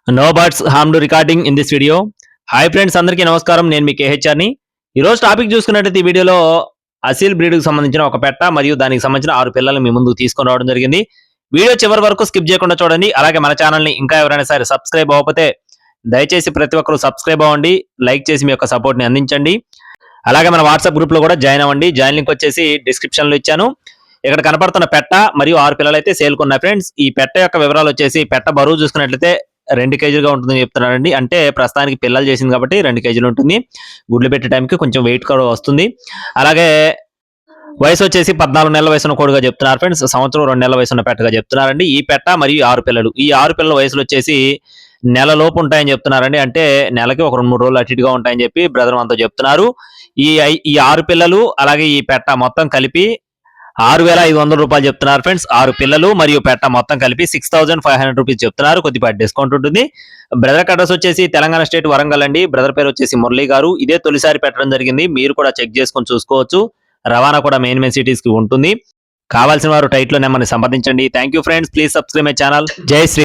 No birds harm to recording in this video. Hi friends, అందరికీ నమస్కారం. నేను మీ కేహెచ్ఆర్ని. ఈరోజు టాపిక్ చూసుకున్నట్టయితే ఈ వీడియోలో అసీల్ బ్రీడ్కి సంబంధించిన ఒక పెట్ట మరియు దానికి సంబంధించిన 6 పిల్లలు మీ ముందుకు తీసుకొని రావడం జరిగింది. వీడియో చివరి వరకు స్కిప్ చేయకుండా చూడండి. అలాగే మన ఛానల్ని ఇంకా ఎవరైనా సరే సబ్స్క్రైబ్ అవ్వకపోతే దయచేసి ప్రతి ఒక్కరు సబ్స్క్రైబ్ అవ్వండి, లైక్ చేసి మీ యొక్క సపోర్ట్ని అందించండి. అలాగే మన వాట్సాప్ గ్రూప్లో కూడా జాయిన్ అవ్వండి. జాయిన్ లింక్ వచ్చేసి డిస్క్రిప్షన్లో ఇచ్చాను. ఇక్కడ కనపడుతున్న పెట్ట మరియు 6 పిల్లలు అయితే సేల్కున్నాయి ఫ్రెండ్స్. ఈ పెట్ట యొక్క వివరాలు వచ్చేసి పెట్ట బరువు చూసుకున్నట్లయితే 2 కేజీలుగా ఉంటుందని చెప్తున్నారండి. అంటే ప్రస్తుతానికి పిల్లలు చేసింది కాబట్టి 2 కేజీలు ఉంటుంది. గుడ్లు పెట్టే టైంకి కొంచెం వెయిట్ కూడా వస్తుంది. అలాగే వయసు వచ్చేసి 14 నెలల వయసున్న కోడిగా చెప్తున్నారు ఫ్రెండ్స్. సంవత్సరం 2 నెలల వయసున్న పెట్టగా చెప్తున్నారండి. ఈ పెట్ట మరియు 6 పిల్లలు, ఈ 6 పిల్లల వయసులు వచ్చేసి నెల లోపు ఉంటాయని చెప్తున్నారండి. అంటే నెలకి ఒక 2-3 రోజులు అటు ఇటుగా ఉంటాయని చెప్పి బ్రదర్ మనతో చెప్తున్నారు. ఈ 6 పిల్లలు అలాగే ఈ పెట్ట మొత్తం కలిపి 6,500 రూపాయలు చెప్తున్నారు ఫ్రెండ్స్. 6 పిల్లలు మరియు పెట్ట మొత్తం కలిపి 6,500 రూపీస్ చెప్తున్నారు. కొద్దిపాటి డిస్కౌంట్ ఉంటుంది. బ్రదర్ అడ్రస్ వచ్చేసి తెలంగాణ స్టేట్ వరంగల్ అండి. బ్రదర్ పేరు వచ్చేసి మురళి గారు. ఇదే తొలిసారి పెట్టడం జరిగింది. మీరు కూడా చెక్ చేసుకొని చూసుకోవచ్చు. రవాణా కూడా మెయిన్ సిటీస్ కి ఉంటుంది. కావాల్సిన వారు టైట్లో నెంబర్ని సంప్రదించండి. Thank you friends. Please subscribe my channel. జై శ్రీ.